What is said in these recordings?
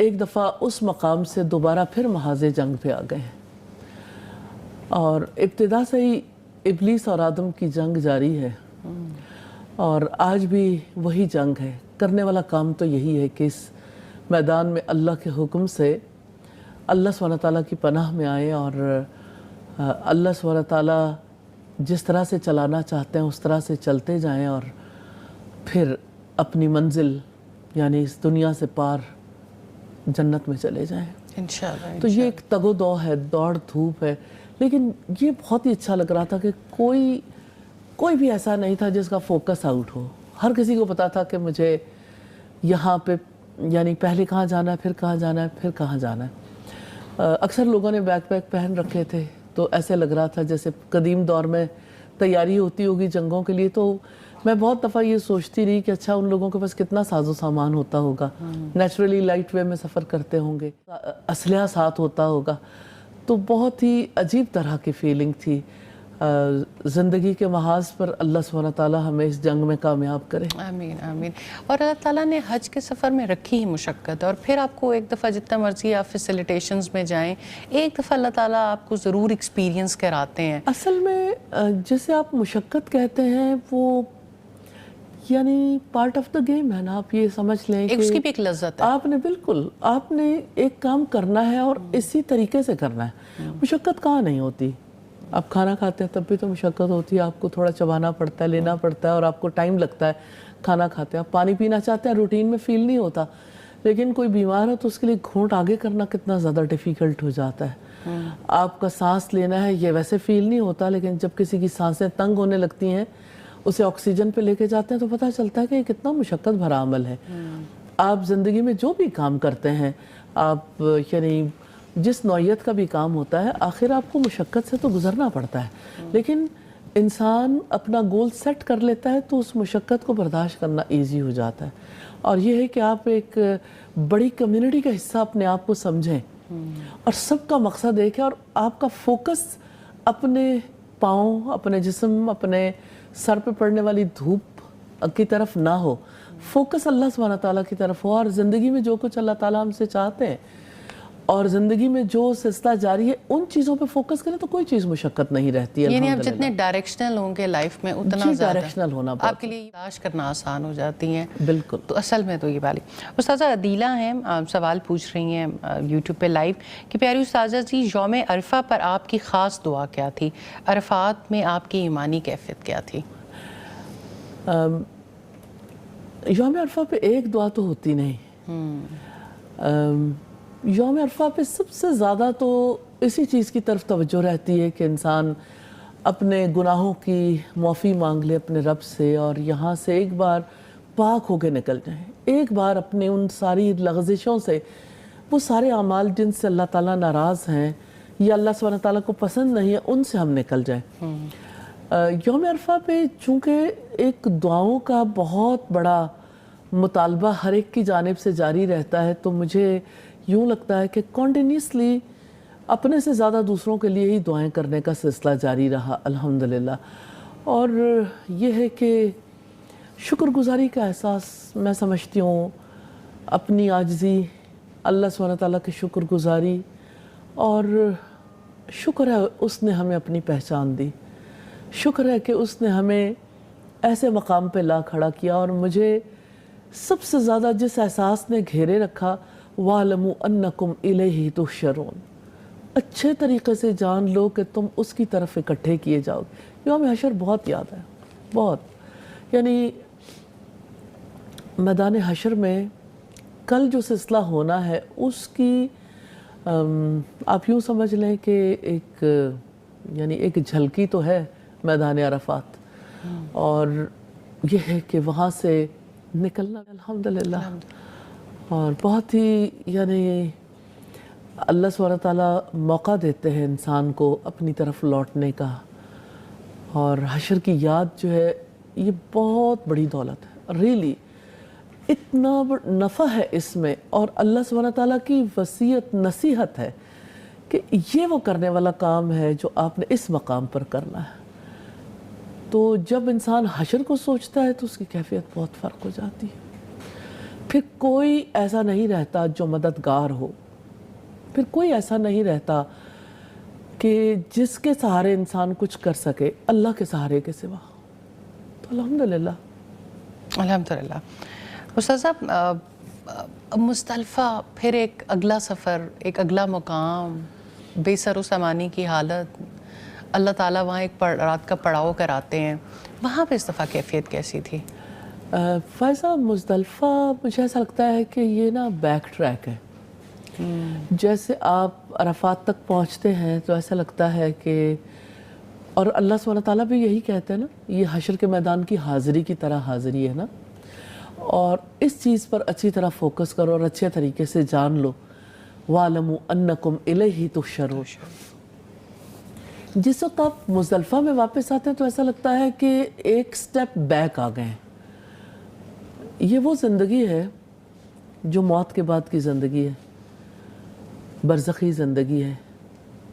ایک دفعہ اس مقام سے دوبارہ پھر محاذ جنگ پہ آ گئے ہیں، اور ابتدا سے ہی ابلیس اور آدم کی جنگ جاری ہے، اور آج بھی وہی جنگ ہے۔ کرنے والا کام تو یہی ہے کہ اس میدان میں اللہ کے حکم سے اللہ سبحانہ تعالیٰ کی پناہ میں آئیں، اور اللہ سبحانہ تعالیٰ جس طرح سے چلانا چاہتے ہیں اس طرح سے چلتے جائیں، اور پھر اپنی منزل یعنی اس دنیا سے پار جنت میں چلے جائیں انشاءاللہ۔ تو یہ ایک تگ و دو ہے، دوڑ دھوپ ہے، لیکن یہ بہت ہی اچھا لگ رہا تھا کہ کوئی بھی ایسا نہیں تھا جس کا فوکس آؤٹ ہو۔ ہر کسی کو پتا تھا کہ مجھے یہاں پہ یعنی پہلے کہاں جانا ہے، پھر کہاں جانا ہے، پھر کہاں جانا ہے۔ اکثر لوگوں نے بیک پیک پہن رکھے تھے تو ایسے لگ رہا تھا جیسے قدیم دور میں تیاری ہوتی ہوگی جنگوں کے لیے، تو میں بہت دفعہ یہ سوچتی رہی کہ اچھا ان لوگوں کے پاس کتنا ساز و سامان ہوتا ہوگا، نیچرلی لائٹ وے میں سفر کرتے ہوں گے، اسلحہ ساتھ ہوتا ہوگا، تو بہت ہی عجیب طرح کی فیلنگ تھی۔ زندگی کے محاذ پر اللہ سبحانہ تعالیٰ ہمیں اس جنگ میں کامیاب کرے۔ آمین آمین۔ اور اللہ تعالیٰ نے حج کے سفر میں رکھی ہی مشقت، اور پھر آپ کو ایک دفعہ جتنا مرضی آپ فیسیلیٹیشنز میں جائیں، ایک دفعہ اللہ تعالیٰ آپ کو ضرور ایکسپیرینس کراتے ہیں۔ اصل میں جسے آپ مشقت کہتے ہیں وہ یعنی پارٹ آف دا گیم ہے نا، آپ یہ سمجھ لیں کہ اس کی بھی ایک لذت ہے۔ آپ نے بالکل آپ نے ایک کام کرنا ہے اور اسی طریقے سے کرنا ہے۔ مشقت کہاں نہیں ہوتی؟ آپ کھانا کھاتے ہیں تب بھی تو مشقت ہوتی ہے، آپ کو تھوڑا چبانا پڑتا ہے، لینا پڑتا ہے، اور آپ کو ٹائم لگتا ہے کھانا کھاتے ہیں۔ آپ پانی پینا چاہتے ہیں، روٹین میں فیل نہیں ہوتا، لیکن کوئی بیمار ہے تو اس کے لیے گھونٹ آگے کرنا کتنا زیادہ ڈیفیکلٹ ہو جاتا ہے۔ آپ کا سانس لینا ہے، یہ ویسے فیل نہیں ہوتا، لیکن جب کسی کی سانسیں تنگ ہونے لگتی ہیں، اسے آکسیجن پہ لے کے جاتے ہیں تو پتہ چلتا ہے کہ یہ کتنا مشقت بھرا عمل ہے۔ آپ زندگی میں جو بھی کام کرتے ہیں، آپ یعنی جس نوعیت کا بھی کام ہوتا ہے، آخر آپ کو مشقت سے تو گزرنا پڑتا ہے، لیکن انسان اپنا گول سیٹ کر لیتا ہے تو اس مشقت کو برداشت کرنا ایزی ہو جاتا ہے۔ اور یہ ہے کہ آپ ایک بڑی کمیونٹی کا حصہ اپنے آپ کو سمجھیں، اور سب کا مقصد ایک ہے، اور آپ کا فوکس اپنے پاؤں، اپنے جسم، اپنے سر پہ پڑنے والی دھوپ کی طرف نہ ہو، فوکس اللہ سبحانہ تعالیٰ کی طرف ہو، اور زندگی میں جو کچھ اللہ تعالیٰ ہم سے چاہتے ہیں اور زندگی میں جو سلسلہ جاری ہے ان چیزوں پہ فوکس کریں تو کوئی چیز مشقت نہیں رہتی ہے۔ یعنی آپ جتنے ڈائریکشنل ہوں گے لائف میں اتنا زیادہ ڈائریکشنل ہونا آپ کے لیے تلاش کرنا آسان ہو جاتی ہیں۔ بالکل۔ تو اصل میں تو یہ والی استاذہ عدیلہ ہیں، سوال پوچھ رہی ہیں یوٹیوب پہ لائیو کہ پیاری استاذہ جی، یوم عرفہ پر آپ کی خاص دعا کیا تھی؟ عرفات میں آپ کی ایمانی کیفیت کیا تھی؟ یوم عرفہ پہ ایک دعا تو ہوتی نہیں، یوم عرفہ پہ سب سے زیادہ تو اسی چیز کی طرف توجہ رہتی ہے کہ انسان اپنے گناہوں کی معافی مانگ لے اپنے رب سے، اور یہاں سے ایک بار پاک ہو کے نکل جائیں، ایک بار اپنے ان ساری لغزشوں سے، وہ سارے اعمال جن سے اللہ تعالیٰ ناراض ہیں یا اللہ سبحانہ تعالیٰ کو پسند نہیں ہے، ان سے ہم نکل جائیں۔ یوم عرفہ پہ چونکہ ایک دعاؤں کا بہت بڑا مطالبہ ہر ایک کی جانب سے جاری رہتا ہے، تو مجھے یوں لگتا ہے کہ کنٹینیوسلی اپنے سے زیادہ دوسروں کے لیے ہی دعائیں کرنے کا سلسلہ جاری رہا الحمدللہ۔ اور یہ ہے کہ شکر گزاری کا احساس میں سمجھتی ہوں، اپنی عاجزی، اللہ سبحانہ تعالیٰ کی شکر گزاری، اور شکر ہے اس نے ہمیں اپنی پہچان دی، شکر ہے کہ اس نے ہمیں ایسے مقام پہ لا کھڑا کیا، اور مجھے سب سے زیادہ جس احساس نے گھیرے رکھا، وَاعْلَمُوا أَنَّكُمْ إِلَيْهِ تُحْشَرُونَ، اچھے طریقے سے جان لو کہ تم اس کی طرف اکٹھے کیے جاؤ گے۔ یوم حشر بہت یاد ہے، بہت، یعنی میدان حشر میں کل جو سلسلہ ہونا ہے اس کی آپ یوں سمجھ لیں کہ یعنی ایک جھلکی تو ہے میدان عرفات، اور یہ ہے کہ وہاں سے نکلنا الحمدللہ، اور بہت ہی یعنی اللہ سبحانہ تعالیٰ موقع دیتے ہیں انسان کو اپنی طرف لوٹنے کا، اور حشر کی یاد جو ہے یہ بہت بڑی دولت ہے، ریلی اتنا نفع ہے اس میں، اور اللہ سبحانہ تعالیٰ کی وصیت نصیحت ہے کہ یہ وہ کرنے والا کام ہے جو آپ نے اس مقام پر کرنا ہے۔ تو جب انسان حشر کو سوچتا ہے تو اس کی کیفیت بہت فرق ہو جاتی ہے، پھر کوئی ایسا نہیں رہتا جو مددگار ہو، پھر کوئی ایسا نہیں رہتا کہ جس کے سہارے انسان کچھ کر سکے اللہ کے سہارے کے سوا. تو الحمدللہ. الحمدللہ. استاذہ مزدلفہ پھر ایک اگلا سفر، ایک اگلا مقام، بے سر و سامانی کی حالت، اللہ تعالیٰ وہاں ایک رات کا پڑاؤ کراتے ہیں، وہاں پہ اس دفعہ کیفیت کیسی تھی؟ فائزہ مزدلفہ مجھے ایسا لگتا ہے کہ یہ نا بیک ٹریک ہے. جیسے آپ عرفات تک پہنچتے ہیں تو ایسا لگتا ہے کہ، اور اللہ سبحانہ تعالیٰ بھی یہی کہتے ہیں نا، یہ حشر کے میدان کی حاضری کی طرح حاضری ہے نا، اور اس چیز پر اچھی طرح فوکس کرو اور اچھے طریقے سے جان لو. وَاعْلَمُوا أَنَّكُمْ إِلَيْهِ تُحْشَرُونَ. جس وقت آپ مزدلفہ میں واپس آتے ہیں تو ایسا لگتا ہے کہ ایک سٹیپ بیک آ گئے ہیں. یہ وہ زندگی ہے جو موت کے بعد کی زندگی ہے، برزخی زندگی ہے.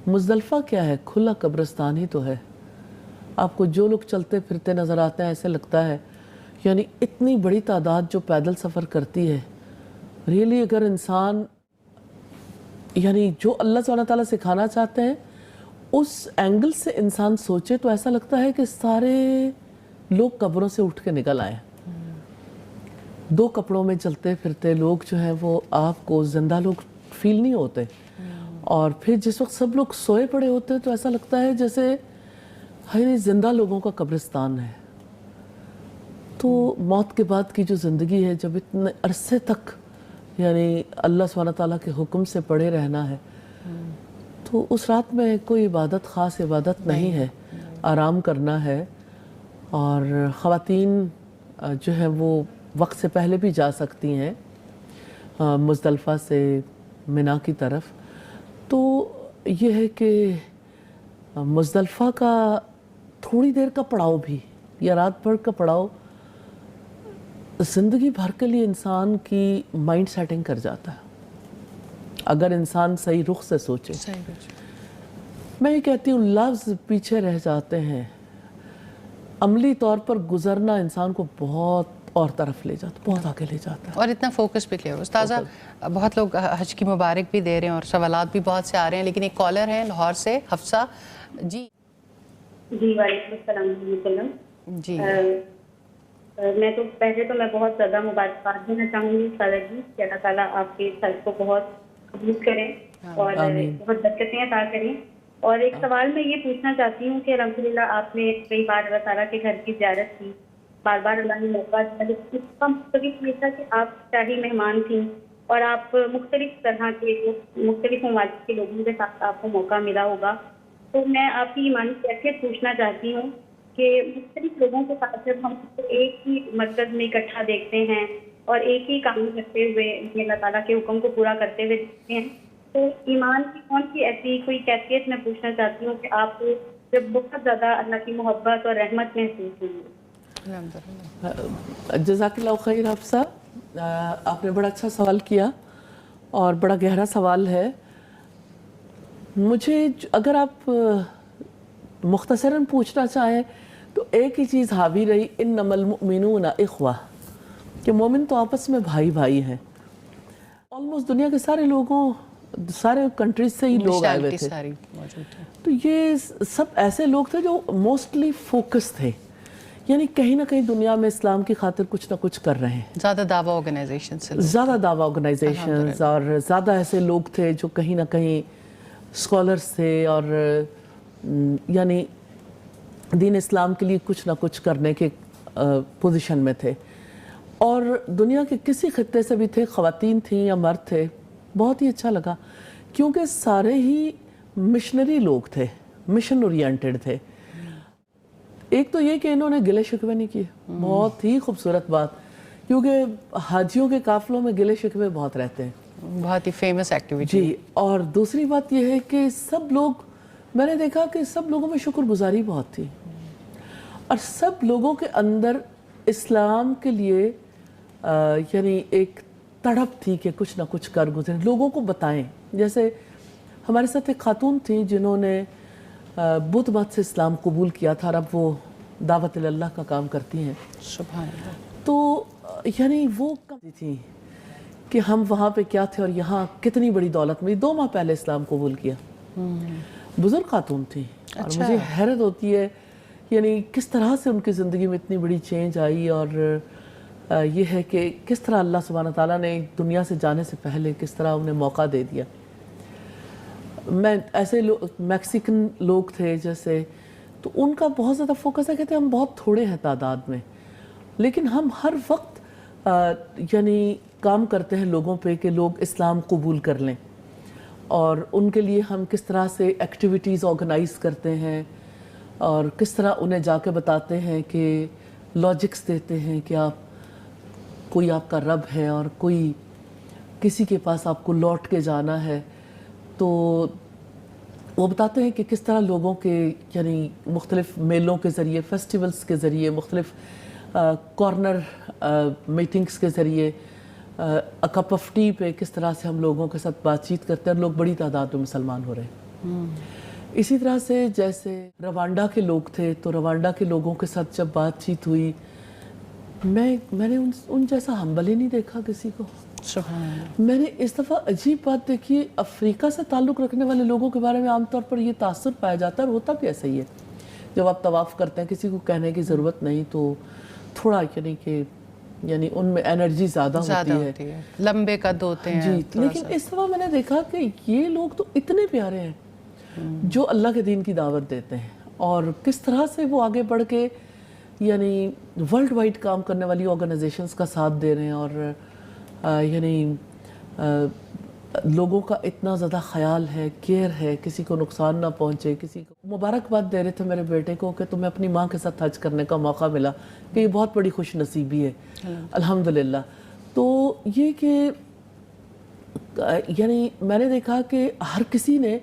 مزدلفہ کیا ہے؟ کھلا قبرستان ہی تو ہے. آپ کو جو لوگ چلتے پھرتے نظر آتے ہیں ایسے لگتا ہے یعنی اتنی بڑی تعداد جو پیدل سفر کرتی ہے. ریئلی اگر انسان یعنی جو اللہ سبحانہ تعالیٰ سکھانا چاہتے ہیں اس اینگل سے انسان سوچے تو ایسا لگتا ہے کہ سارے لوگ قبروں سے اٹھ کے نکل آئے. دو کپڑوں میں چلتے پھرتے لوگ جو ہیں وہ آپ کو زندہ لوگ فیل نہیں ہوتے، اور پھر جس وقت سب لوگ سوئے پڑے ہوتے ہیں تو ایسا لگتا ہے جیسے زندہ لوگوں کا قبرستان ہے. تو موت کے بعد کی جو زندگی ہے، جب اتنے عرصے تک یعنی اللہ سبحانہ تعالیٰ کے حکم سے پڑے رہنا ہے، تو اس رات میں کوئی عبادت، خاص عبادت نہیں ہے، آرام کرنا ہے. اور خواتین جو ہیں وہ وقت سے پہلے بھی جا سکتی ہیں مزدلفہ سے منا کی طرف. تو یہ ہے کہ مزدلفہ کا تھوڑی دیر کا پڑاؤ بھی یا رات بھر کا پڑاؤ زندگی بھر کے لیے انسان کی مائنڈ سیٹنگ کر جاتا ہے اگر انسان صحیح رخ سے سوچے. میں یہ کہتی ہوں لفظ پیچھے رہ جاتے ہیں، عملی طور پر گزرنا انسان کو بہت اور طرف لے جاتا، بہت آگے لے جاتا ہے، اور اتنا فوکس بھی کلیئر. استاذہ بہت لوگ حج کی مبارک بھی دے رہے ہیں اور سوالات بھی بہت سے آ رہے ہیں، لیکن ایک کالر ہیں لاہور سے، حفصہ جی. جی وعلیکم السلام ورحمۃ اللہ. جی میں تو پہلے تو میں بہت زیادہ مبارکباد دینا چاہوں گی سارا جی کہ اللہ تعالیٰ آپ کے سر کو بہت قبول کریں اور بہت برکتیں عطا کریں. اور ایک سوال میں یہ پوچھنا چاہتی ہوں کہ الحمدللہ آپ نے کئی بار اللہ تعالیٰ کے گھر کی زیارت کی، بار بار اللہ نے موقع دیا، اس کا مختلف یہ تھا کہ آپ شاہی مہمان تھیں اور آپ مختلف طرح کے مختلف ممالک کے لوگوں کے ساتھ آپ کو موقع ملا ہوگا. تو میں آپ کی ایمانی کیفیت پوچھنا چاہتی ہوں کہ مختلف لوگوں کے ساتھ جب ہم ایک ہی مرکز میں اکٹھا دیکھتے ہیں اور ایک ہی کام کرتے ہوئے اللہ تعالیٰ کے حکم کو پورا کرتے ہوئے دیکھتے ہیں، تو ایمان کی کون سی ایسی کوئی کیفیت میں پوچھنا چاہتی ہوں کہ آپ کو جب بہت زیادہ اللہ کی محبت اور رحمت محسوس ہوئی؟ جزاک اللہ خیر حفصہ، آپ نے بڑا اچھا سوال کیا اور بڑا گہرا سوال ہے. مجھے اگر آپ مختصراً پوچھنا چاہیں تو ایک ہی چیز حاوی رہی، انما المؤمنون اخوہ، کہ مومن تو آپس میں بھائی بھائی ہیں. آلموسٹ دنیا کے سارے لوگوں، سارے کنٹریز سے ہی لوگ آئے ہوئے تھے. تو یہ سب ایسے لوگ تھے جو موسٹلی فوکس تھے، یعنی کہیں نہ کہیں دنیا میں اسلام کی خاطر کچھ نہ کچھ کر رہے ہیں. زیادہ دعویٰ آرگنائزیشن سے، زیادہ دعویٰ آرگنائزیشنز، اور زیادہ ایسے لوگ تھے جو کہیں نہ کہیں اسکالرس تھے اور یعنی دین اسلام کے لیے کچھ نہ کچھ کرنے کے پوزیشن میں تھے. اور دنیا کے کسی خطے سے بھی تھے، خواتین تھیں یا مرد تھے. بہت ہی اچھا لگا کیونکہ سارے ہی مشنری لوگ تھے، مشن اورینٹڈ تھے. ایک تو یہ کہ انہوں نے گلے شکوے نہیں کیے، بہت ہی خوبصورت بات، کیونکہ حاجیوں کے قافلوں میں گلے شکوے بہت رہتے ہیں، بہت ہی فیمس ایکٹیویٹی. جی. اور دوسری بات یہ ہے کہ سب لوگ، میں نے دیکھا کہ سب لوگوں میں شکر گزاری بہت تھی، اور سب لوگوں کے اندر اسلام کے لیے یعنی ایک تڑپ تھی کہ کچھ نہ کچھ کر گزریں، لوگوں کو بتائیں. جیسے ہمارے ساتھ ایک خاتون تھیں جنہوں نے بدھ مت سے اسلام قبول کیا تھا، اور اب وہ دعوت اللہ کا کام کرتی ہیں. سبحان اللہ. تو یعنی وہ تھیں کہ ہم وہاں پہ کیا تھے اور یہاں کتنی بڑی دولت ملی. 2 ماہ پہلے اسلام قبول کیا. بزرگ خاتون تھی اور مجھے حیرت ہوتی ہے یعنی کس طرح سے ان کی زندگی میں اتنی بڑی چینج آئی. اور یہ ہے کہ کس طرح اللہ سبحانہ تعالیٰ نے دنیا سے جانے سے پہلے کس طرح انہیں موقع دے دیا. میں ایسے میکسیکن لوگ تھے جیسے, تو ان کا بہت زیادہ فوکس ہے, کہتے ہیں ہم بہت تھوڑے ہیں تعداد میں لیکن ہم ہر وقت یعنی کام کرتے ہیں لوگوں پہ کہ لوگ اسلام قبول کر لیں, اور ان کے لیے ہم کس طرح سے ایکٹیویٹیز آرگنائز کرتے ہیں اور کس طرح انہیں جا کے بتاتے ہیں کہ لاجکس دیتے ہیں کہ کوئی آپ کا رب ہے اور کوئی کسی کے پاس آپ کو لوٹ کے جانا ہے. تو وہ بتاتے ہیں کہ کس طرح لوگوں کے یعنی مختلف میلوں کے ذریعے, فیسٹیولز کے ذریعے, مختلف کارنر میٹنگز کے ذریعے, کپ آف ٹی پہ کس طرح سے ہم لوگوں کے ساتھ بات چیت کرتے ہیں اور لوگ بڑی تعداد میں مسلمان ہو رہے ہیں. اسی طرح سے جیسے روانڈا کے لوگ تھے, تو روانڈا کے لوگوں کے ساتھ جب بات چیت ہوئی, میں نے ان جیسا ہمبل ہی نہیں دیکھا کسی کو. میں نے اس دفعہ عجیب بات دیکھی, افریقہ سے تعلق رکھنے والے لوگوں کے بارے میں عام طور پر یہ تاثر پایا جاتا ہے اور ہوتا بھی ایسا ہی ہے. جب آپ طواف کرتے ہیں کسی کو کہنے کی ضرورت نہیں, تو تھوڑا یعنی ان میں انرجی زیادہ ہوتی ہے, لمبے قد ہوتے ہیں. جی, لیکن اس دفعہ میں نے دیکھا کہ یہ لوگ تو اتنے پیارے ہیں جو اللہ کے دین کی دعوت دیتے ہیں, اور کس طرح سے وہ آگے بڑھ کے یعنی ورلڈ وائڈ کام کرنے والی آرگنائزیشنز کا ساتھ دے رہے ہیں, اور یعنی لوگوں کا اتنا زیادہ خیال ہے, کیئر ہے, کسی کو نقصان نہ پہنچے. کسی کو مبارکباد دے رہے تھے میرے بیٹے کو کہ تمہیں اپنی ماں کے ساتھ حج کرنے کا موقع ملا, کہ یہ بہت بڑی خوش نصیبی ہے الحمدللہ. تو یہ کہ یعنی میں نے دیکھا کہ ہر کسی نے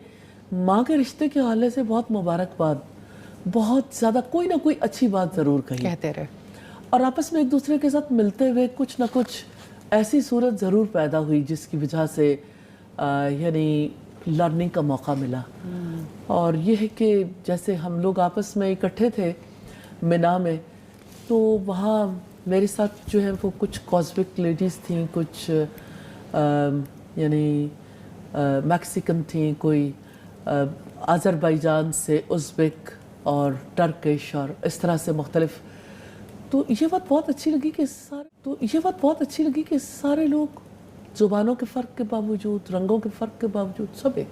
ماں کے رشتے کے حوالے سے بہت مبارکباد, بہت زیادہ کوئی نہ کوئی اچھی بات ضرور کہتے رہے, اور آپس میں ایک دوسرے کے ساتھ ملتے ہوئے کچھ نہ کچھ ایسی صورت ضرور پیدا ہوئی جس کی وجہ سے یعنی لرننگ کا موقع ملا. اور یہ ہے کہ جیسے ہم لوگ آپس میں اکٹھے تھے مینا میں, تو وہاں میرے ساتھ جو ہے وہ کچھ کازبک لیڈیز تھیں, کچھ یعنی میکسیکن تھیں, کوئی آذربائیجان سے, ازبک اور ٹرکش, اور اس طرح سے مختلف. تو یہ بات بہت اچھی لگی کہ سارے لوگ زبانوں کے فرق کے باوجود, رنگوں کے فرق کے باوجود سب ایک,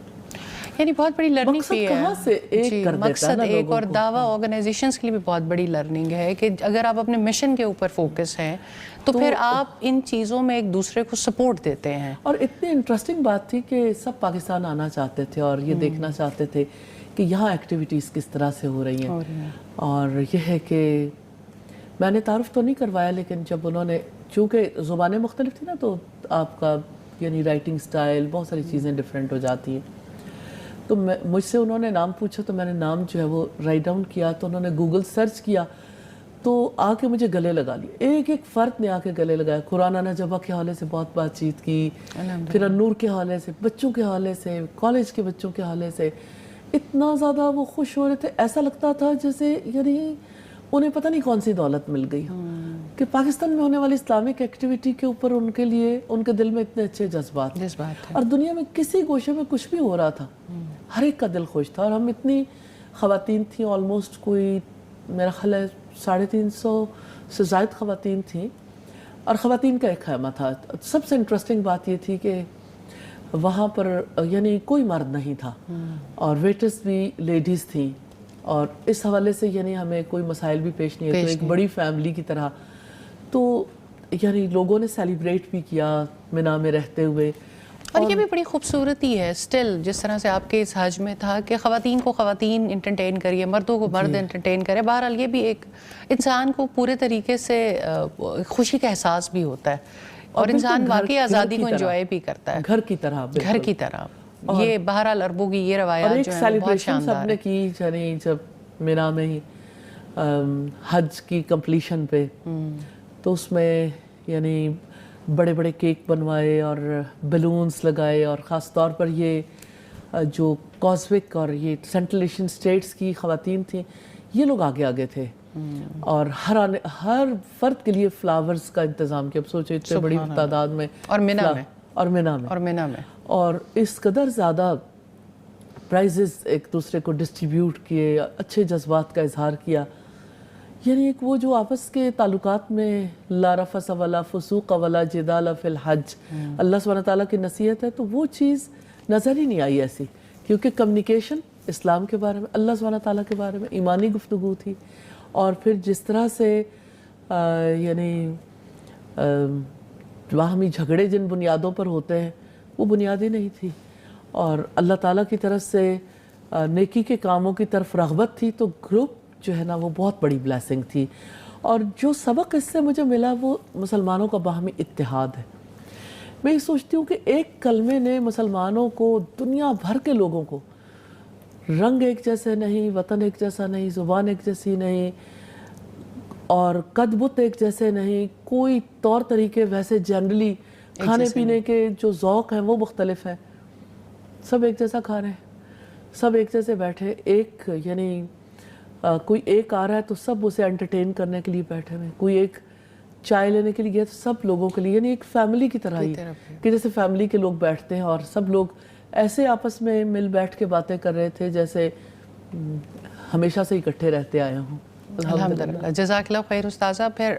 یعنی بہت بڑی لرننگ بھی ہے. کہاں سے ایک کر دیتا ہے نا ایک, اور دعویٰ آرگنائزیشنز کے لیے بھی بہت بڑی لرننگ ہے کہ اگر آپ اپنے مشن کے اوپر فوکس ہیں تو پھر آپ ان چیزوں میں ایک دوسرے کو سپورٹ دیتے ہیں. اور اتنی انٹرسٹنگ بات تھی کہ سب پاکستان آنا چاہتے تھے اور یہ دیکھنا چاہتے تھے کہ یہاں ایکٹیویٹیز کس طرح سے ہو رہی ہیں. اور یہ ہے کہ میں نے تعارف تو نہیں کروایا, لیکن جب انہوں نے, چونکہ زبانیں مختلف تھیں نا, تو آپ کا یعنی رائٹنگ سٹائل, بہت ساری چیزیں ڈیفرنٹ ہو جاتی ہیں. تو مجھ سے انہوں نے نام پوچھا, تو میں نے نام جو ہے وہ رائٹ ڈاؤن کیا, تو انہوں نے گوگل سرچ کیا, تو آ کے مجھے گلے لگا لیا. ایک ایک فرد نے آ کے گلے لگایا. قرآن نجبہ کے حوالے سے بہت بات چیت کی, پھر النور کے حوالے سے, بچوں کے حوالے سے, کالج کے بچوں کے حوالے سے. اتنا زیادہ وہ خوش ہو رہے تھے, ایسا لگتا تھا جیسے یعنی انہیں پتہ نہیں کون سی دولت مل گئی, کہ پاکستان میں ہونے والی اسلامک ایکٹیویٹی کے اوپر ان کے لیے, ان کے دل میں اتنے اچھے جذبات ہیں. اور دنیا میں کسی گوشے میں کچھ بھی ہو رہا تھا, ہر ایک کا دل خوش تھا. اور ہم اتنی خواتین تھیں, آلموسٹ کوئی میرا خیال ہے 350 سے زائد خواتین تھیں, اور خواتین کا ایک خیمہ تھا. سب سے انٹرسٹنگ بات یہ تھی کہ وہاں پر یعنی کوئی مرد نہیں تھا, اور ویٹرز بھی لیڈیز تھیں, اور اس حوالے سے یعنی ہمیں کوئی مسائل بھی پیش نہیں ہے. تو ایک بڑی فیملی کی طرح, تو یعنی لوگوں نے سیلیبریٹ بھی کیا مینا میں رہتے ہوئے. اور یہ بھی بڑی خوبصورتی ہے اسٹل, جس طرح سے آپ کے اس حج میں تھا کہ خواتین کو خواتین انٹرٹین کریے, مردوں کو مرد انٹرٹین کرے. بہرحال یہ بھی ایک انسان کو پورے طریقے سے خوشی کا احساس بھی ہوتا ہے, اور انسان واقعی آزادی کو انجوائے بھی کرتا ہے, گھر کی طرح. یہ بہرحال عربوں کی یہ روایات جو ہیں بہت شاندار سب نے کی. یعنی جب مینا میں ہی حج کی کمپلیشن پہ, تو اس میں یعنی بڑے بڑے کیک بنوائے اور بیلونز لگائے, اور خاص طور پر یہ جو کازوک اور یہ سینٹرل ایشین اسٹیٹس کی خواتین تھیں, یہ لوگ آگے تھے. اور ہر فرد کے لیے فلاورز کا انتظام کیا. اب سوچے اتنے بڑی تعداد میں, اور مینا میں اور اس قدر زیادہ پرائزز ایک دوسرے کو ڈسٹریبیوٹ کیے, اچھے جذبات کا اظہار کیا. یعنی ایک وہ جو آپس کے تعلقات میں لا رفث ولا فسوق ولا جدال فی الحج اللہ سبحانہ تعالیٰ کی نصیحت ہے, تو وہ چیز نظر ہی نہیں آئی ایسی, کیونکہ کمیونیکیشن اسلام کے بارے میں, اللہ سبحانہ تعالیٰ کے بارے میں ایمانی گفتگو تھی. اور پھر جس طرح سے یعنی باہمی جھگڑے جن بنیادوں پر ہوتے ہیں وہ بنیادی نہیں تھی, اور اللہ تعالیٰ کی طرف سے نیکی کے کاموں کی طرف رغبت تھی. تو گروپ جو ہے نا وہ بہت بڑی بلیسنگ تھی. اور جو سبق اس سے مجھے ملا وہ مسلمانوں کا باہمی اتحاد ہے. میں یہ سوچتی ہوں کہ ایک کلمے نے مسلمانوں کو, دنیا بھر کے لوگوں کو, رنگ ایک جیسے نہیں, وطن ایک جیسا نہیں, زبان ایک جیسی نہیں, اور قد بت ایک جیسے نہیں, کوئی طور طریقے ویسے جنرلی کھانے پینے کے جو ذوق ہیں وہ مختلف ہیں, سب ایک جیسا کھا رہے ہیں, سب ایک جیسے بیٹھے, ایک یعنی کوئی ایک آ رہا ہے تو سب اسے انٹرٹین کرنے کے لیے بیٹھے ہوئے, کوئی ایک چائے لینے کے لیے گیا تو سب لوگوں کے لیے, یعنی ایک فیملی کی طرح ہی, کہ جیسے فیملی کے لوگ بیٹھتے ہیں, اور سب لوگ ایسے آپس میں مل بیٹھ کے باتیں کر رہے تھے جیسے ہمیشہ سے اکٹھے رہتے آئے ہوں. الحمدللہ, جزاک اللہ خیر استاذہ. پھر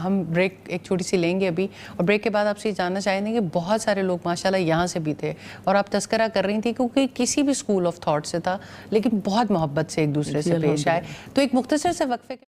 ہم بریک ایک چھوٹی سی لیں گے ابھی, اور بریک کے بعد آپ سے جاننا چاہیں گے کہ بہت سارے لوگ ماشاءاللہ یہاں سے بھی تھے, اور آپ تذکرہ کر رہی تھیں کیونکہ کسی بھی اسکول آف تھاٹ سے تھا لیکن بہت محبت سے ایک دوسرے سے پیش آئے. تو ایک مختصر سے وقفے کے